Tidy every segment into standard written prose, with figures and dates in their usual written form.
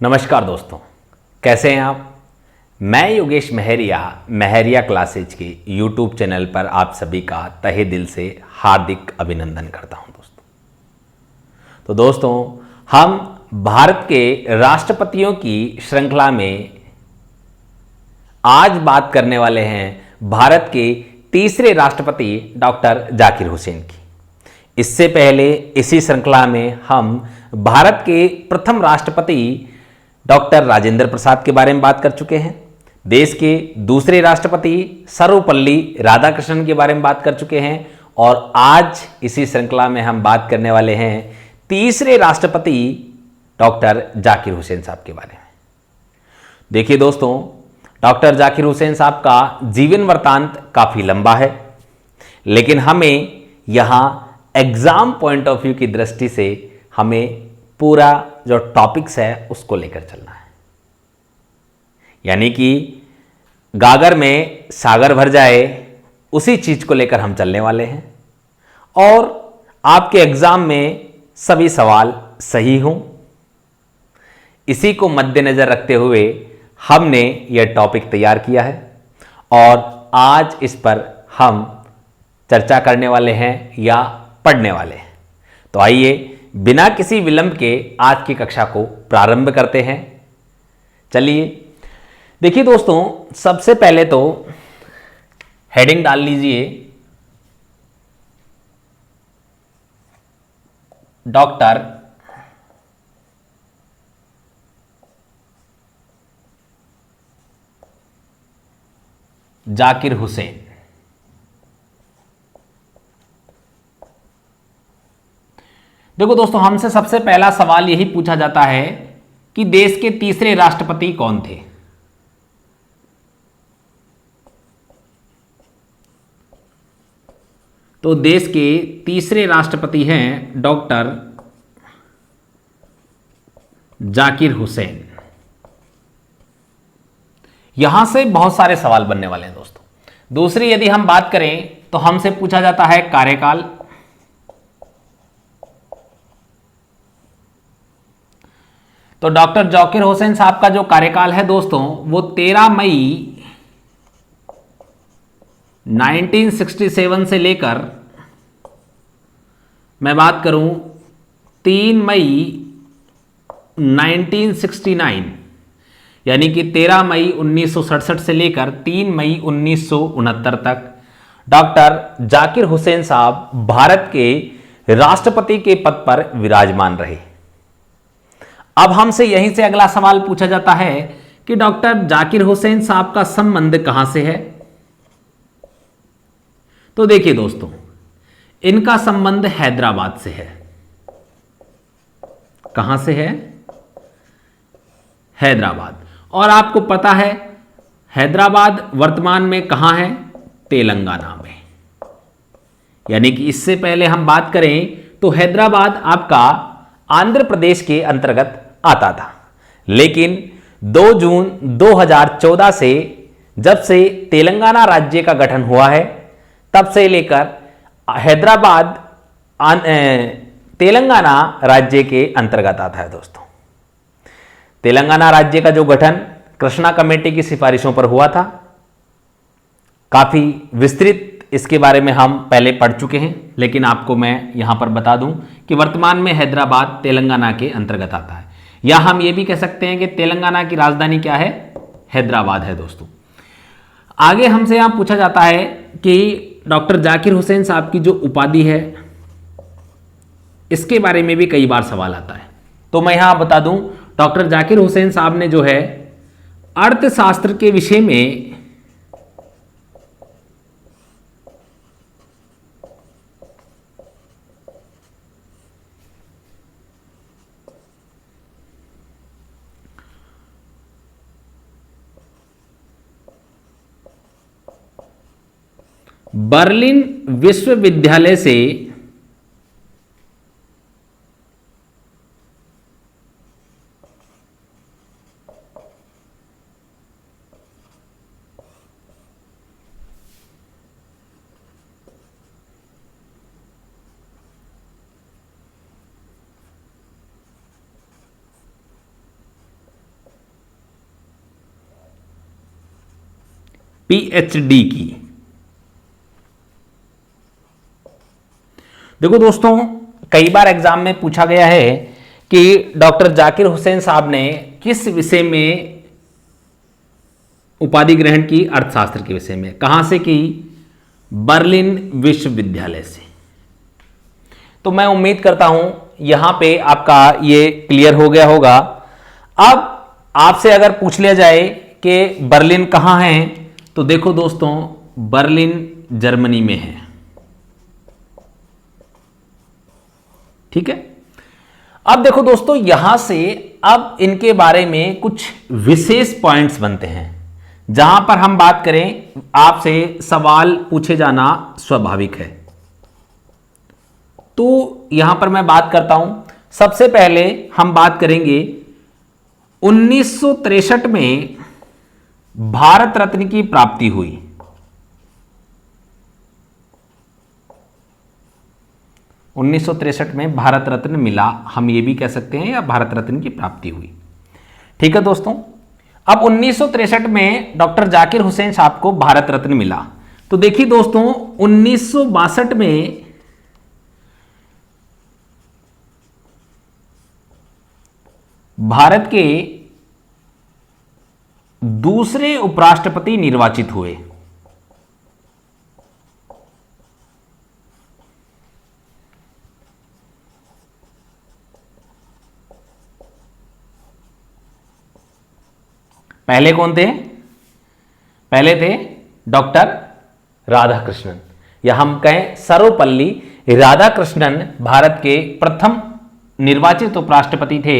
नमस्कार दोस्तों, कैसे हैं आप। मैं योगेश महरिया क्लासेज के YouTube चैनल पर आप सभी का तहे दिल से हार्दिक अभिनंदन करता हूं दोस्तों हम भारत के राष्ट्रपतियों की श्रृंखला में आज बात करने वाले हैं भारत के तीसरे राष्ट्रपति डॉक्टर जाकिर हुसैन की। इससे पहले इसी श्रृंखला में हम भारत के प्रथम राष्ट्रपति डॉक्टर राजेंद्र प्रसाद के बारे में बात कर चुके हैं। देश के दूसरे राष्ट्रपति सर्वपल्ली राधाकृष्णन के बारे में बात कर चुके हैं और आज इसी श्रृंखला में हम बात करने वाले हैं तीसरे राष्ट्रपति डॉक्टर जाकिर हुसैन साहब के बारे में। देखिए दोस्तों, डॉक्टर जाकिर हुसैन साहब का जीवन वृत्तांत काफ़ी लंबा है, लेकिन हमें यहाँ एग्ज़ाम पॉइंट ऑफ व्यू की दृष्टि से हमें पूरा जो टॉपिक्स है उसको लेकर चलना है। यानी कि गागर में सागर भर जाए उसी चीज़ को लेकर हम चलने वाले हैं और आपके एग्ज़ाम में सभी सवाल सही हों, इसी को मद्देनज़र रखते हुए हमने यह टॉपिक तैयार किया है और आज इस पर हम चर्चा करने वाले हैं या पढ़ने वाले हैं। तो आइए बिना किसी विलंब के आज की कक्षा को प्रारंभ करते हैं। चलिए देखिए दोस्तों, सबसे पहले तो हेडिंग डाल लीजिए डॉक्टर जाकिर हुसैन। देखो दोस्तों, हमसे सबसे पहला सवाल यही पूछा जाता है कि देश के तीसरे राष्ट्रपति कौन थे। तो देश के तीसरे राष्ट्रपति हैं डॉक्टर जाकिर हुसैन। यहां से बहुत सारे सवाल बनने वाले हैं दोस्तों। दूसरी यदि हम बात करें तो हमसे पूछा जाता है कार्यकाल। तो डॉक्टर जाकिर हुसैन साहब का जो कार्यकाल है दोस्तों वो 13 मई 1967 से लेकर मैं बात करूं 3 मई 1969 यानी कि 13 मई 1967 से लेकर 3 मई 1969 तक डॉक्टर जाकिर हुसैन साहब भारत के राष्ट्रपति के पद पर विराजमान रहे। अब हमसे यहीं से अगला सवाल पूछा जाता है कि डॉक्टर जाकिर हुसैन साहब का संबंध कहां से है। तो देखिए दोस्तों, इनका संबंध हैदराबाद से है। कहां से है? हैदराबाद। और आपको पता है हैदराबाद वर्तमान में कहां है? तेलंगाना में। यानी कि इससे पहले हम बात करें तो हैदराबाद आपका आंध्र प्रदेश के अंतर्गत आता था, लेकिन 2 जून 2014 से जब से तेलंगाना राज्य का गठन हुआ है तब से लेकर हैदराबाद तेलंगाना राज्य के अंतर्गत आता है दोस्तों। तेलंगाना राज्य का जो गठन कृष्णा कमेटी की सिफारिशों पर हुआ था, काफ़ी विस्तृत इसके बारे में हम पहले पढ़ चुके हैं, लेकिन आपको मैं यहां पर बता दूं कि वर्तमान में हैदराबाद तेलंगाना के अंतर्गत आता है, या हम ये भी कह सकते हैं कि तेलंगाना की राजधानी क्या है? हैदराबाद है दोस्तों। आगे हमसे यहां पूछा जाता है कि डॉक्टर जाकिर हुसैन साहब की जो उपाधि है इसके बारे में भी कई बार सवाल आता है। तो मैं यहां बता दूं, डॉक्टर जाकिर हुसैन साहब ने जो है अर्थशास्त्र के विषय में बर्लिन विश्वविद्यालय से पीएचडी की। देखो दोस्तों, कई बार एग्जाम में पूछा गया है कि डॉक्टर जाकिर हुसैन साहब ने किस विषय में उपाधि ग्रहण की, अर्थशास्त्र के विषय में। कहां से की? बर्लिन विश्वविद्यालय से। तो मैं उम्मीद करता हूं यहां पे आपका ये क्लियर हो गया होगा। अब आपसे अगर पूछ लिया जाए कि बर्लिन कहां है, तो देखो दोस्तों, बर्लिन जर्मनी में है। ठीक है। अब देखो दोस्तों, यहां से अब इनके बारे में कुछ विशेष पॉइंट्स बनते हैं जहां पर हम बात करें, आपसे सवाल पूछे जाना स्वाभाविक है। तो यहां पर मैं बात करता हूं, सबसे पहले हम बात करेंगे 1963 में भारत रत्न की प्राप्ति हुई। उन्नीस सौ तिरसठ में भारत रत्न मिला, हम ये भी कह सकते हैं, या भारत रत्न की प्राप्ति हुई। ठीक है दोस्तों। अब 1963 में डॉक्टर जाकिर हुसैन साहब को भारत रत्न मिला। तो देखिए दोस्तों, 1962 में भारत के दूसरे उपराष्ट्रपति निर्वाचित हुए। पहले कौन थे? पहले थे डॉक्टर राधाकृष्णन, या हम कहें सर्वपल्ली राधाकृष्णन भारत के प्रथम निर्वाचित उपराष्ट्रपति थे।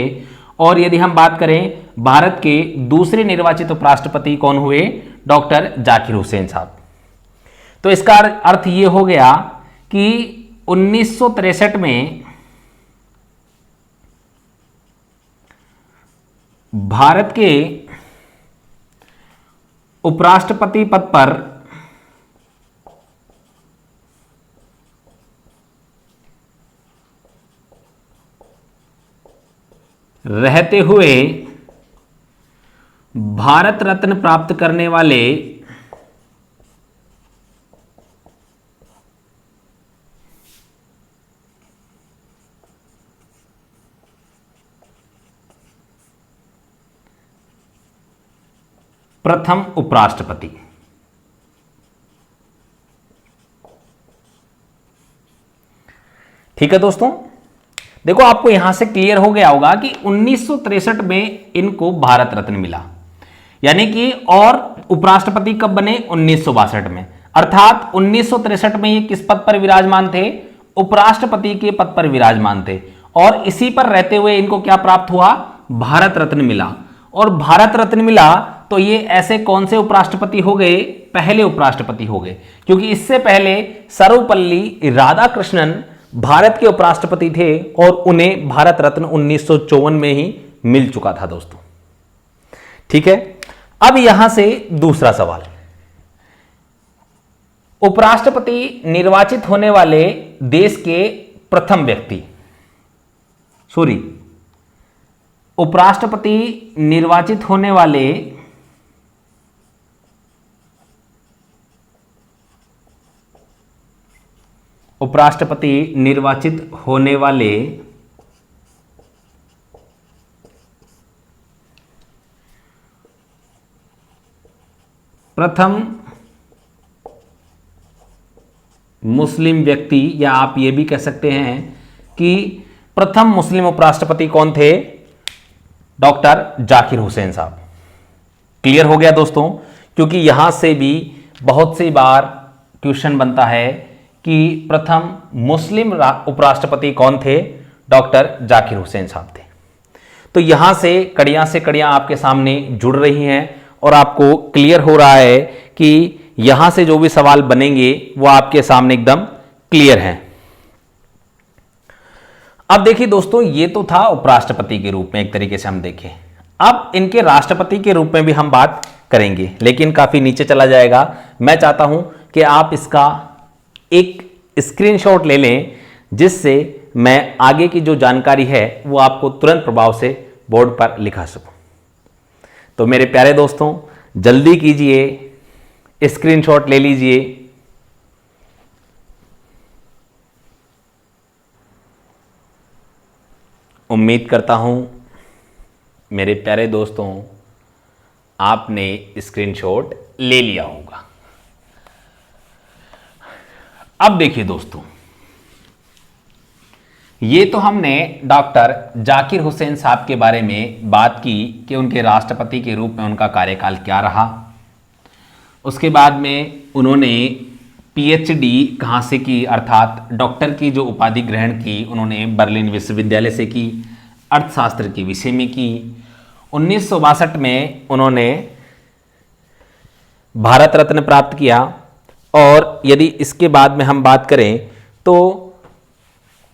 और यदि हम बात करें भारत के दूसरे निर्वाचित उपराष्ट्रपति कौन हुए? डॉक्टर जाकिर हुसैन साहब। तो इसका अर्थ यह हो गया कि 1963 में भारत के उपराष्ट्रपति पद पर रहते हुए भारत रत्न प्राप्त करने वाले प्रथम उपराष्ट्रपति। ठीक है दोस्तों, देखो आपको यहां से क्लियर हो गया होगा कि 1963 में इनको भारत रत्न मिला, यानी कि, और उपराष्ट्रपति कब बने? 1962 में। अर्थात 1963 में ये किस पद पर विराजमान थे? उपराष्ट्रपति के पद पर विराजमान थे, और इसी पर रहते हुए इनको क्या प्राप्त हुआ? भारत रत्न मिला। और भारत रत्न मिला तो ये ऐसे कौन से उपराष्ट्रपति हो गए? पहले उपराष्ट्रपति हो गए, क्योंकि इससे पहले सर्वपल्ली राधाकृष्णन भारत के उपराष्ट्रपति थे और उन्हें भारत रत्न 1954 में ही मिल चुका था दोस्तों। ठीक है। अब यहां से दूसरा सवाल, उपराष्ट्रपति निर्वाचित होने वाले देश के प्रथम व्यक्ति, उपराष्ट्रपति निर्वाचित होने वाले प्रथम मुस्लिम व्यक्ति, या आप ये भी कह सकते हैं कि प्रथम मुस्लिम उपराष्ट्रपति कौन थे? डॉक्टर जाकिर हुसैन साहब। क्लियर हो गया दोस्तों, क्योंकि यहां से भी बहुत सी बार क्वेश्चन बनता है कि प्रथम मुस्लिम उपराष्ट्रपति कौन थे? डॉक्टर जाकिर हुसैन साहब थे। तो यहां से कड़ियां आपके सामने जुड़ रही हैं और आपको क्लियर हो रहा है कि यहां से जो भी सवाल बनेंगे वो आपके सामने एकदम क्लियर हैं। अब देखिए दोस्तों, ये तो था उपराष्ट्रपति के रूप में, एक तरीके से हम देखें। अब इनके राष्ट्रपति के रूप में भी हम बात करेंगे, लेकिन काफी नीचे चला जाएगा। मैं चाहता हूं कि आप इसका एक स्क्रीनशॉट ले लें, जिससे मैं आगे की जो जानकारी है वो आपको तुरंत प्रभाव से बोर्ड पर लिखा सकूं। तो मेरे प्यारे दोस्तों, जल्दी कीजिए, स्क्रीनशॉट ले लीजिए। उम्मीद करता हूं मेरे प्यारे दोस्तों आपने स्क्रीनशॉट ले लिया होगा। अब देखिए दोस्तों, ये तो हमने डॉक्टर जाकिर हुसैन साहब के बारे में बात की कि उनके राष्ट्रपति के रूप में उनका कार्यकाल क्या रहा। उसके बाद में उन्होंने पीएचडी कहाँ से की, अर्थात डॉक्टर की जो उपाधि ग्रहण की उन्होंने बर्लिन विश्वविद्यालय से की, अर्थशास्त्र के विषय में की। 1962 में उन्होंने भारत रत्न प्राप्त किया। और यदि इसके बाद में हम बात करें तो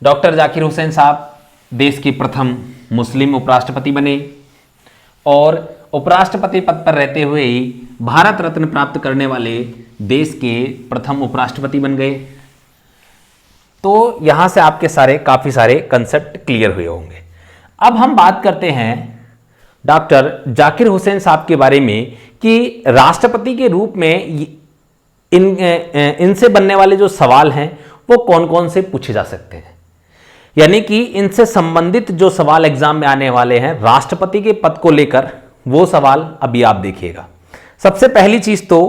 डॉक्टर जाकिर हुसैन साहब देश के प्रथम मुस्लिम उपराष्ट्रपति बने और उपराष्ट्रपति पद पर रहते हुए ही भारत रत्न प्राप्त करने वाले देश के प्रथम उपराष्ट्रपति बन गए। तो यहां से आपके काफी सारे कंसेप्ट क्लियर हुए होंगे। अब हम बात करते हैं डॉक्टर जाकिर हुसैन साहब के बारे में कि राष्ट्रपति के रूप में इनसे बनने वाले जो सवाल हैं वो कौन कौन से पूछे जा सकते हैं, यानी कि इनसे संबंधित जो सवाल एग्जाम में आने वाले हैं राष्ट्रपति के पद को लेकर, वो सवाल अभी आप देखिएगा। सबसे पहली चीज तो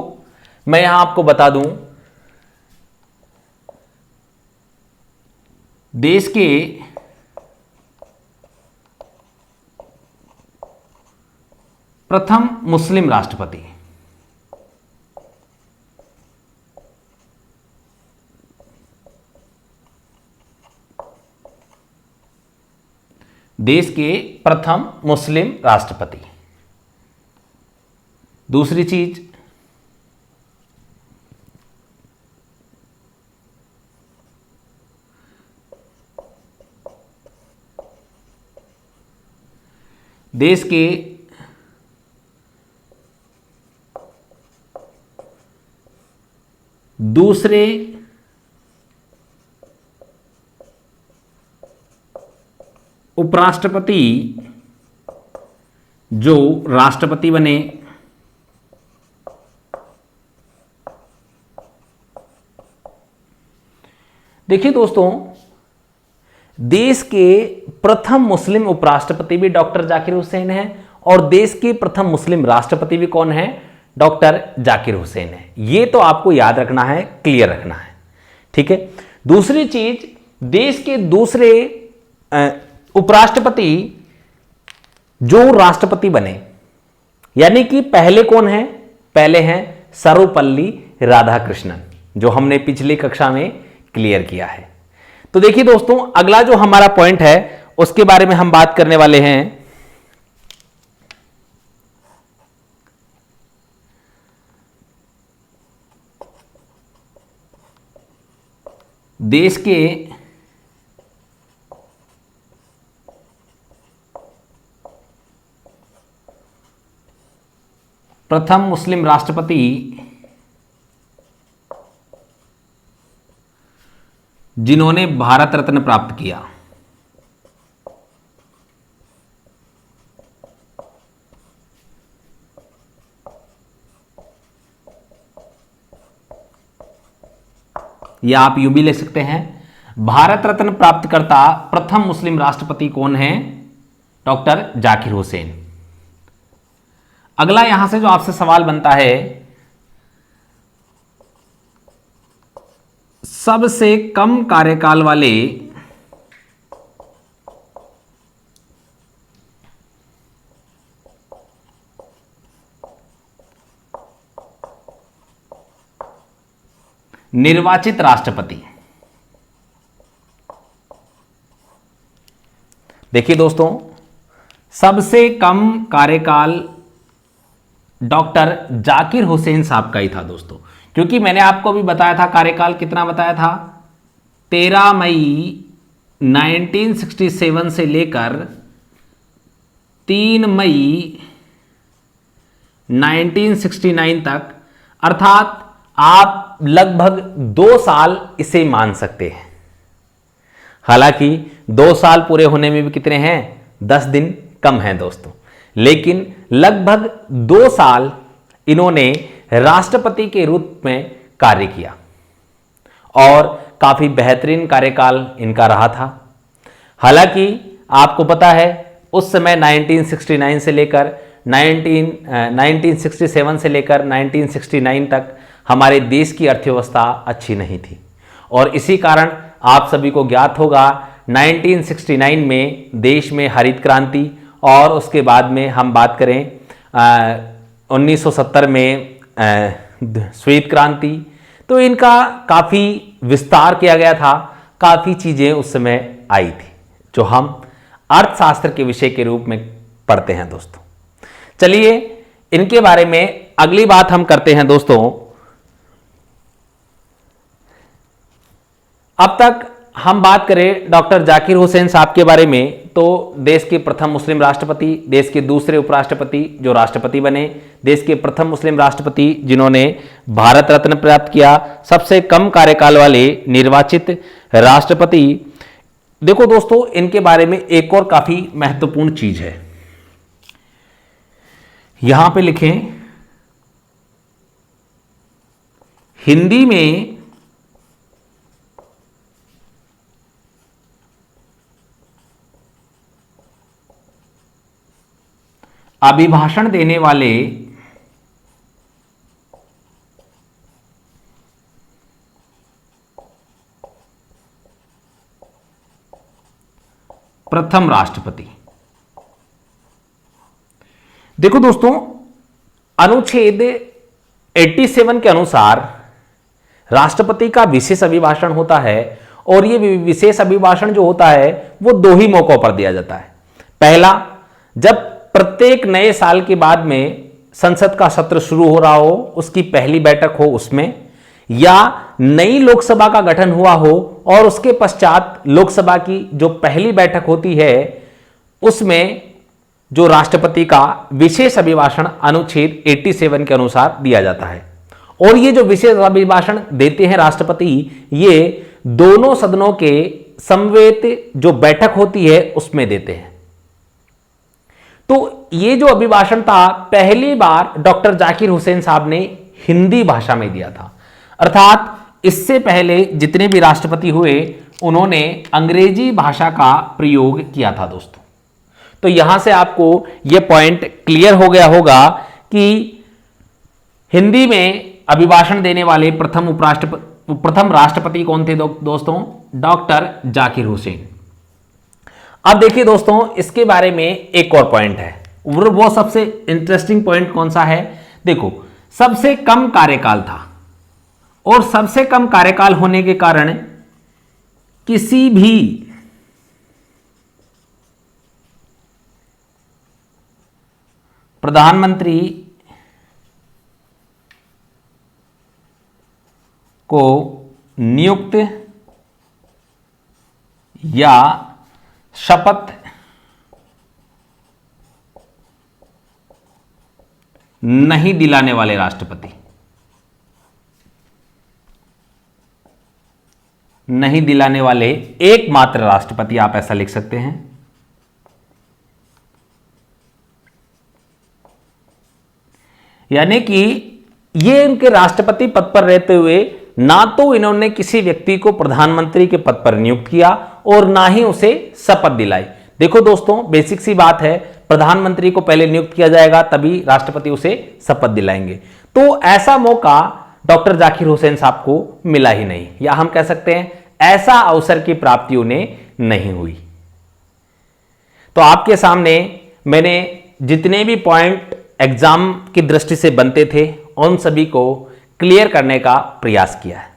मैं यहां आपको बता दूं, देश के प्रथम मुस्लिम राष्ट्रपति देश के प्रथम मुस्लिम राष्ट्रपति। दूसरी चीज, देश के दूसरे उपराष्ट्रपति जो राष्ट्रपति बने। देखिए दोस्तों, देश के प्रथम मुस्लिम उपराष्ट्रपति भी डॉक्टर जाकिर हुसैन हैं और देश के प्रथम मुस्लिम राष्ट्रपति भी कौन है? डॉक्टर जाकिर हुसैन है। ये तो आपको याद रखना है, क्लियर रखना है, ठीक है। दूसरी चीज, देश के दूसरे उपराष्ट्रपति जो राष्ट्रपति बने, यानी कि पहले कौन है? पहले हैं सर्वपल्ली राधाकृष्णन, जो हमने पिछली कक्षा में क्लियर किया है। तो देखिए दोस्तों, अगला जो हमारा पॉइंट है उसके बारे में हम बात करने वाले हैं। देश के प्रथम मुस्लिम राष्ट्रपति जिन्होंने भारत रत्न प्राप्त किया। या आप यूं भी ले सकते हैं, भारत रत्न प्राप्तकर्ता प्रथम मुस्लिम राष्ट्रपति कौन है? डॉक्टर जाकिर हुसैन। अगला यहां से जो आपसे सवाल बनता है, सबसे कम कार्यकाल वाले निर्वाचित राष्ट्रपति। देखिए दोस्तों, सबसे कम कार्यकाल डॉक्टर जाकिर हुसैन साहब का ही था दोस्तों, क्योंकि मैंने आपको भी बताया था कार्यकाल कितना बताया था, 13 मई 1967 से लेकर 3 मई 1969 तक, अर्थात आप लगभग 2 साल इसे मान सकते हैं। हालांकि 2 साल पूरे होने में भी कितने हैं? 10 दिन कम हैं दोस्तों, लेकिन लगभग 2 साल इन्होंने राष्ट्रपति के रूप में कार्य किया और काफी बेहतरीन कार्यकाल इनका रहा था। हालांकि आपको पता है उस समय 1969 से लेकर 1967 से लेकर 1969 तक हमारे देश की अर्थव्यवस्था अच्छी नहीं थी और इसी कारण आप सभी को ज्ञात होगा 1969 में देश में हरित क्रांति और उसके बाद में हम बात करें 1970 में श्वेत क्रांति, तो इनका काफ़ी विस्तार किया गया था, काफ़ी चीज़ें उस समय आई थी जो हम अर्थशास्त्र के विषय के रूप में पढ़ते हैं दोस्तों। चलिए इनके बारे में अगली बात हम करते हैं दोस्तों। अब तक हम बात करें डॉक्टर जाकिर हुसैन साहब के बारे में, तो देश के प्रथम मुस्लिम राष्ट्रपति, देश के दूसरे उपराष्ट्रपति जो राष्ट्रपति बने, देश के प्रथम मुस्लिम राष्ट्रपति जिन्होंने भारत रत्न प्राप्त किया, सबसे कम कार्यकाल वाले निर्वाचित राष्ट्रपति। देखो दोस्तों इनके बारे में एक और काफी महत्वपूर्ण चीज है, यहां पे लिखें हिंदी में अभिभाषण देने वाले प्रथम राष्ट्रपति। देखो दोस्तों अनुच्छेद 87 के अनुसार राष्ट्रपति का विशेष अभिभाषण होता है और यह विशेष अभिभाषण जो होता है वो दो ही मौकों पर दिया जाता है। पहला, जब प्रत्येक नए साल के बाद में संसद का सत्र शुरू हो रहा हो, उसकी पहली बैठक हो उसमें, या नई लोकसभा का गठन हुआ हो और उसके पश्चात लोकसभा की जो पहली बैठक होती है उसमें जो राष्ट्रपति का विशेष अभिभाषण अनुच्छेद 87 के अनुसार दिया जाता है। और ये जो विशेष अभिभाषण देते हैं राष्ट्रपति, ये दोनों सदनों के समवेत जो बैठक होती है उसमें देते हैं। तो ये जो अभिभाषण था पहली बार डॉक्टर जाकिर हुसैन साहब ने हिंदी भाषा में दिया था, अर्थात इससे पहले जितने भी राष्ट्रपति हुए उन्होंने अंग्रेजी भाषा का प्रयोग किया था दोस्तों। तो यहां से आपको यह पॉइंट क्लियर हो गया होगा कि हिंदी में अभिभाषण देने वाले प्रथम राष्ट्रपति कौन थे दोस्तों? डॉक्टर जाकिर हुसैन। अब देखिए दोस्तों इसके बारे में एक और पॉइंट है, वो सबसे इंटरेस्टिंग पॉइंट कौन सा है? देखो सबसे कम कार्यकाल था और सबसे कम कार्यकाल होने के कारण किसी भी प्रधानमंत्री को नियुक्त या शपथ नहीं दिलाने वाले राष्ट्रपति, नहीं दिलाने वाले एकमात्र राष्ट्रपति, आप ऐसा लिख सकते हैं। यानी कि ये इनके राष्ट्रपति पद पर रहते हुए ना तो इन्होंने किसी व्यक्ति को प्रधानमंत्री के पद पर नियुक्त किया और ना ही उसे शपथ दिलाई। देखो दोस्तों बेसिक सी बात है, प्रधानमंत्री को पहले नियुक्त किया जाएगा तभी राष्ट्रपति उसे शपथ दिलाएंगे। तो ऐसा मौका डॉक्टर जाकिर हुसैन साहब को मिला ही नहीं, या हम कह सकते हैं ऐसा अवसर की प्राप्ति उन्हें नहीं हुई। तो आपके सामने मैंने जितने भी पॉइंट एग्जाम की दृष्टि से बनते थे उन सभी को क्लियर करने का प्रयास किया है।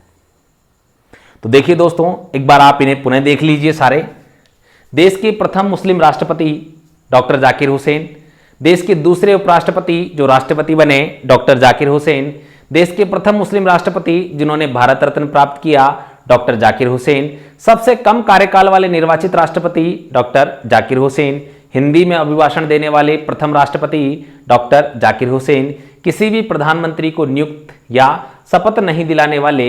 तो देखिए दोस्तों एक बार आप इन्हें पुनः देख लीजिए सारे। देश के प्रथम मुस्लिम राष्ट्रपति डॉक्टर जाकिर हुसैन, देश के दूसरे उपराष्ट्रपति जो राष्ट्रपति बने डॉक्टर जाकिर हुसैन, देश के प्रथम मुस्लिम राष्ट्रपति जिन्होंने भारत रत्न प्राप्त किया डॉक्टर जाकिर हुसैन, सबसे कम कार्यकाल वाले निर्वाचित राष्ट्रपति डॉक्टर जाकिर हुसैन, हिंदी में अभिभाषण देने वाले प्रथम राष्ट्रपति डॉक्टर जाकिर हुसैन, किसी भी प्रधानमंत्री को नियुक्त या शपथ नहीं दिलाने वाले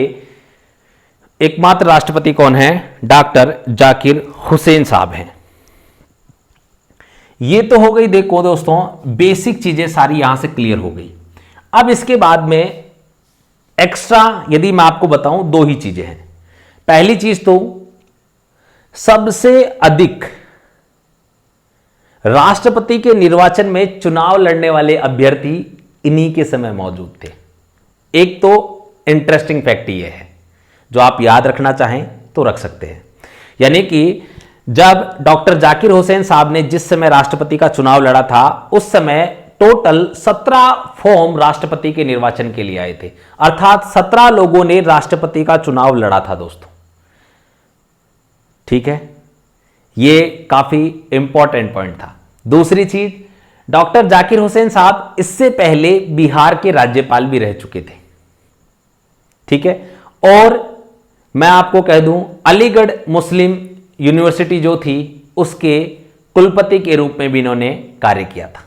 एकमात्र राष्ट्रपति कौन है? डॉक्टर जाकिर हुसैन साहब हैं। ये तो हो गई देखो दोस्तों बेसिक चीजें सारी यहां से क्लियर हो गई। अब इसके बाद में एक्स्ट्रा यदि मैं आपको बताऊं, दो ही चीजें हैं। पहली चीज तो सबसे अधिक राष्ट्रपति के निर्वाचन में चुनाव लड़ने वाले अभ्यर्थी इन्हीं के समय मौजूद थे। एक तो इंटरेस्टिंग फैक्ट ये है, जो आप याद रखना चाहें तो रख सकते हैं, यानी कि जब डॉक्टर जाकिर हुसैन साहब ने जिस समय राष्ट्रपति का चुनाव लड़ा था, उस समय टोटल 17 फॉर्म राष्ट्रपति के निर्वाचन के लिए आए थे, अर्थात 17 लोगों ने राष्ट्रपति का चुनाव लड़ा था दोस्तों। ठीक है, यह काफी इंपॉर्टेंट पॉइंट था। दूसरी चीज, डॉक्टर जाकिर हुसैन साहब इससे पहले बिहार के राज्यपाल भी रह चुके थे। ठीक है, और मैं आपको कह दूं, अलीगढ़ मुस्लिम यूनिवर्सिटी जो थी उसके कुलपति के रूप में भी इन्होंने कार्य किया था।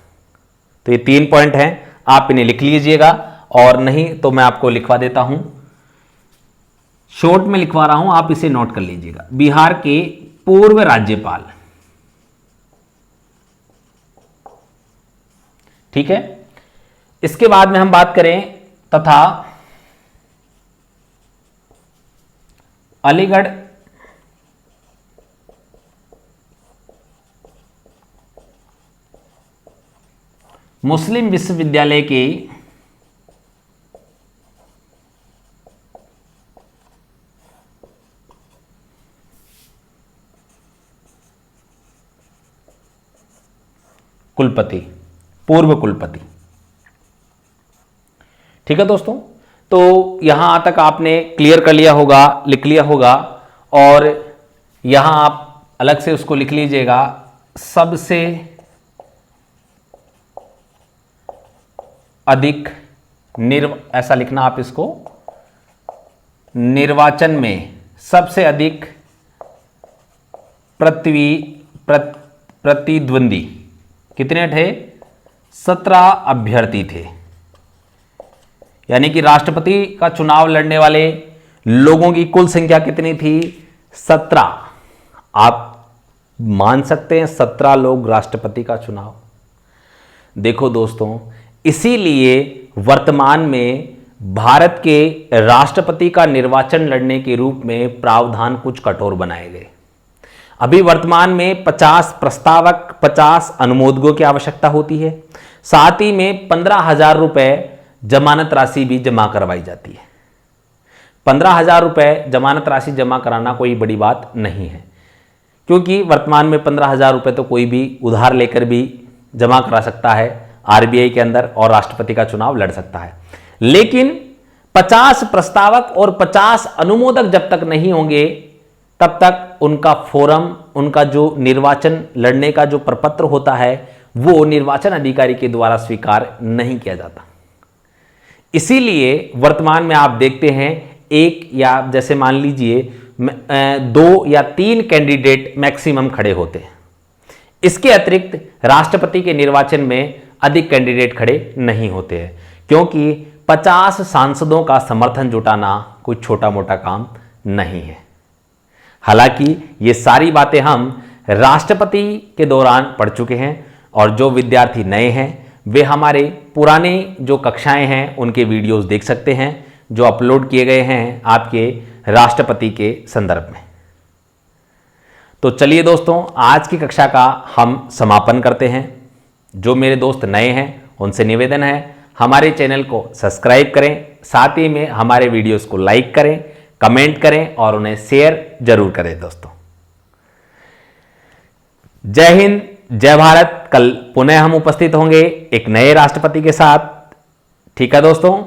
तो ये 3 पॉइंट हैं, आप इन्हें लिख लीजिएगा, और नहीं तो मैं आपको लिखवा देता हूं, शॉर्ट में लिखवा रहा हूं, आप इसे नोट कर लीजिएगा। बिहार के पूर्व राज्यपाल, ठीक है। इसके बाद में हम बात करें तथा अलीगढ़ मुस्लिम विश्वविद्यालय के कुलपति, पूर्व कुलपति। ठीक है दोस्तों, तो यहां तक आपने क्लियर कर लिया होगा, लिख लिया होगा, और यहां आप अलग से उसको लिख लीजिएगा, सबसे अधिक ऐसा लिखना आप इसको, निर्वाचन में सबसे अधिक प्रतिद्वंदी कितने थे? 17 अभ्यर्थी थे। यानी कि राष्ट्रपति का चुनाव लड़ने वाले लोगों की कुल संख्या कितनी थी? 17। आप मान सकते हैं 17 लोग राष्ट्रपति का चुनाव। देखो दोस्तों, इसीलिए वर्तमान में भारत के राष्ट्रपति का निर्वाचन लड़ने के रूप में प्रावधान कुछ कठोर बनाए गए। अभी वर्तमान में 50 प्रस्तावक, 50 अनुमोदकों की आवश्यकता होती है। साथ ही में 15,000 रुपए जमानत राशि भी जमा करवाई जाती है। 15,000 रुपए जमानत राशि जमा कराना कोई बड़ी बात नहीं है, क्योंकि वर्तमान में 15,000 रुपए तो कोई भी उधार लेकर भी जमा करा सकता है आरबीआई के अंदर, और राष्ट्रपति का चुनाव लड़ सकता है। लेकिन 50 प्रस्तावक और 50 अनुमोदक जब तक नहीं होंगे, तब तक उनका फोरम, उनका जो निर्वाचन लड़ने का जो प्रपत्र होता है, वो निर्वाचन अधिकारी के द्वारा स्वीकार नहीं किया जाता। इसीलिए वर्तमान में आप देखते हैं, एक या जैसे मान लीजिए 2 या 3 कैंडिडेट मैक्सिमम खड़े होते हैं। इसके अतिरिक्त राष्ट्रपति के निर्वाचन में अधिक कैंडिडेट खड़े नहीं होते हैं, क्योंकि 50 सांसदों का समर्थन जुटाना कोई छोटा मोटा काम नहीं है। हालांकि ये सारी बातें हम राष्ट्रपति के दौरान पढ़ चुके हैं, और जो विद्यार्थी नए हैं वे हमारे पुराने जो कक्षाएं हैं उनके वीडियोस देख सकते हैं, जो अपलोड किए गए हैं आपके राष्ट्रपति के संदर्भ में। तो चलिए दोस्तों, आज की कक्षा का हम समापन करते हैं। जो मेरे दोस्त नए हैं उनसे निवेदन है, हमारे चैनल को सब्सक्राइब करें, साथ ही में हमारे वीडियोस को लाइक करें, कमेंट करें और उन्हें शेयर जरूर करें दोस्तों। जय हिंद, जय भारत। कल पुनः हम उपस्थित होंगे एक नए राष्ट्रपति के साथ। ठीक है दोस्तों।